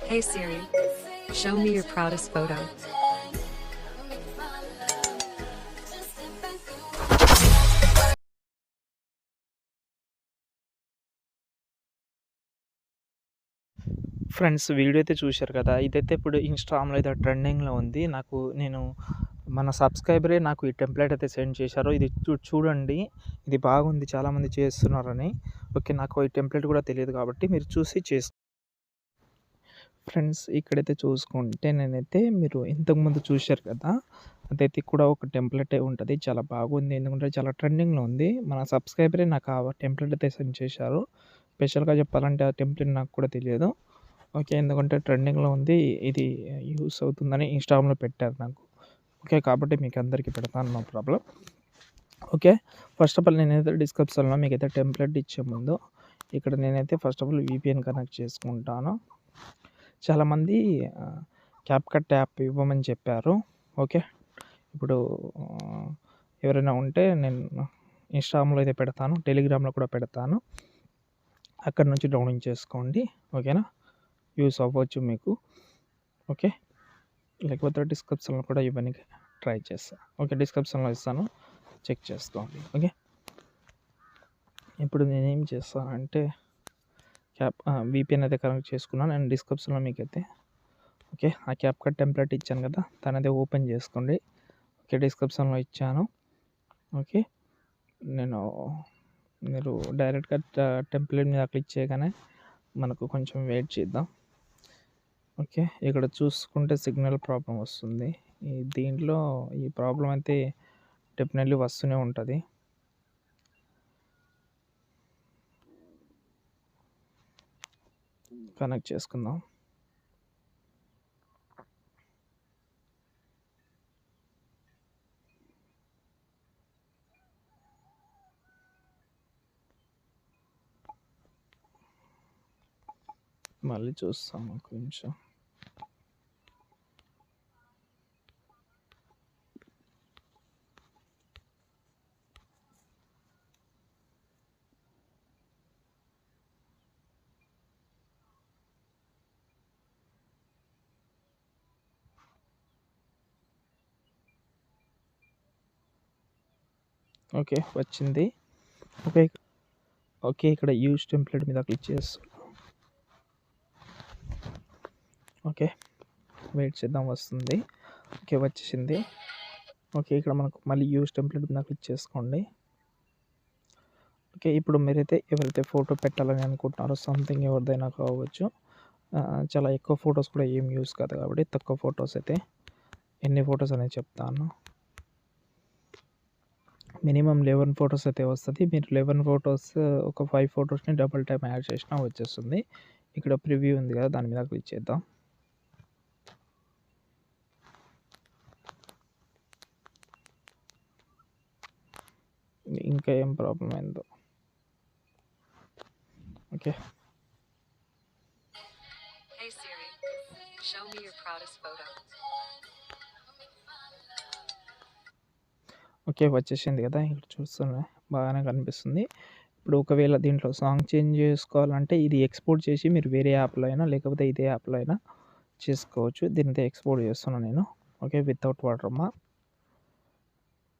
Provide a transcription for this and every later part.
Hey Siri, show me your proudest photo. Friends video అయితే చూశారు కదా! ఇదైతే ఇప్పుడు ఇన్‌స్టాగ్రామ్‌లో అయితే ట్రెండింగ్‌లో ఉంది. మన సబ్‌స్క్రైబరే నాకు ఈ టెంప్లేట్ అయితే సెండ్ చేశారు. ఇది చూడండి. ఇది బాగుంది. చాలామంది చేస్తున్నారని. ఓకే. నాకు ఈ టెంప్లేట్ కూడా తెలియదు కాబట్టి మీరు చూసి ఫ్రెండ్స్ ఇక్కడైతే చూసుకుంటే నేనైతే మీరు ఇంతకుముందు చూశారు కదా! అదైతే కూడా ఒక టెంప్లేటే ఉంటది. చాలా బాగుంది. ఎందుకంటే చాలా ట్రెండింగ్‌లో ఉంది. మన సబ్‌స్క్రైబరే నాకు ఆ టెంప్లేట్ అయితే సెండ్ చేశారు. స్పెషల్‌గా చెప్పాలంటే ఆ టెంప్లేట్ నాకు కూడా తెలియదు. ఓకే. ఎందుకంటే ట్రెండింగ్‌లో ఉంది. ఇది యూజ్ అవుతుందని ఇన్‌స్టాగ్రామ్‌లో పెట్టారు నాకు. ఓకే. కాబట్టి మీకందరికీ పెడతాను. No problem. Okay. First of all నేనైతే డిస్క్రిప్షన్‌లో మీకైతే టెంప్లేట్ ఇచ్చే ముందు ఇక్కడ నేనైతే first of all VPN connect చేసుకుంటాను. చాలామంది క్యాప్‌కట్ యాప్ ఇవ్వమని చెప్పారు. ఓకే. ఇప్పుడు ఎవరైనా ఉంటే నేను ఇన్‌స్టాగ్రామ్‌లో అయితే పెడతాను. టెలిగ్రామ్‌లో కూడా పెడతాను. అక్కడి నుంచి డౌన్లోడ్ చేసుకోండి. ఓకేనా? యూజ్ అవ్వచ్చు మీకు. ఓకే. లేకపోతే డిస్క్రిప్షన్‌లో కూడా ఇవ్వనీకి ట్రై చేస్తా. ఓకే. డిస్క్రిప్షన్‌లో ఇస్తాను. చెక్ చేసుకోండి. ఓకే. ఇప్పుడు నేనేం చేస్తానంటే వీపీఎన్ అయితే కనెక్ట్ చేసుకున్నాను. నేను డిస్క్రిప్షన్‌లో మీకైతే ఓకే. ఆ క్యాప్‌కట్ టెంప్లేట్ ఇచ్చాను కదా! దానైతే ఓపెన్ చేసుకోండి. ఓకే. డిస్క్రిప్షన్‌లో ఇచ్చాను. ఓకే. మీరు డైరెక్ట్‌గా టెంప్లేట్ మీద క్లిక్ చేయగానే మనకు కొంచెం వెయిట్ చేద్దాం. ఓకే. ఇక్కడ చూసుకుంటే సిగ్నల్ ప్రాబ్లమ్ వస్తుంది. దీంట్లో ఈ ప్రాబ్లమ్ అయితే డెఫినెట్‌లీ వస్తూనే ఉంటది. కనెక్ట్ చేసుకుందాం. మళ్ళీ చూస్తాం ఒక నిమిషం. ఓకే. వచ్చింది. ఓకే. ఓకే. ఇక్కడ యూజ్ టెంప్లేట్ మీద క్లిక్ చేస్తున్నా. ఓకే. వెయిట్ చేద్దాం వస్తుంది. ఓకే. వచ్చేసింది. ఓకే. ఇక్కడ మనకు మళ్ళీ యూజ్ టెంప్లేట్ మీద క్లిక్ చేసుకోండి. ఓకే. ఇప్పుడు మీరైతే ఎవరైతే ఫోటో పెట్టాలని అనుకుంటున్నారో సంథింగ్ ఎవరిదైనా కావచ్చు. చాలా ఎక్కువ ఫోటోస్ కూడా ఏం యూజ్ కాదు కాబట్టి తక్కువ ఫోటోస్ అయితే ఎన్ని ఫోటోస్ అనేది చెప్తాను. మినిమమ్ 11 ఫోటోస్ అయితే వస్తది. మీరు 11 ఫోటోస్ ఒక 5 ఫోటోస్‌ని డబుల్ ట్యాప్ యాడ్ చేసినా వచ్చేస్తుంది. ఇక్కడ ప్రివ్యూ ఉంది కదా! దాని మీద క్లిక్ చేద్దాం. ఇంకా ఏం ప్రాబ్లమ్ అయిందో. Okay. Hey Siri, show me your proudest photo. Okay. వచ్చేసింది కదా! ఇక్కడ చూస్తున్నా బాగానే కనిపిస్తుంది. ఇప్పుడు ఒకవేళ దీంట్లో సాంగ్ చేంజ్ చేసుకోవాలంటే ఇది ఎక్స్‌పోర్ట్ చేసి మీరు వేరే యాప్‌లో అయినా లేకపోతే ఇదే యాప్‌లో అయినా చేసుకోవచ్చు. దీన్నైతే ఎక్స్‌పోర్ట్ చేస్తున్నా నేను. Okay. Without water mark.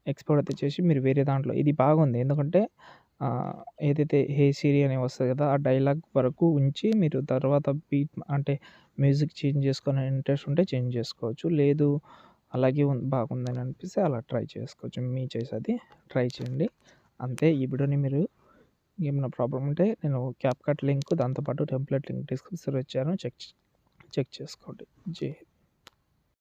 Export అయితే చేసి మీరు వేరే దాంట్లో ఇది బాగుంది. ఎందుకంటే ఏదైతే హే సిరి అని వస్తది కదా! ఆ డైలాగ్ వరకు ఉంచి మీరు తర్వాత బీట్ అంటే మ్యూజిక్ చేంజ్ చేసుకునే ఇంట్రెస్ట్ ఉంటే చేంజ్ చేసుకోవచ్చు. లేదు అలాగే బాగుందని అనిపిస్తే అలా ట్రై చేసుకోవచ్చు. మీ చాయిస్ అది. ట్రై చేయండి. అంతే. ఈ వీడియోని మీరు ఏమైనా ప్రాబ్లమ్ ఉంటే నేను క్యాప్‌కట్ లింక్ దాంతో పాటు టెంప్లేట్ లింక్ డిస్క్రిప్షన్‌లో ఇచ్చాను. చెక్ చేసుకోండి. జై హింద్.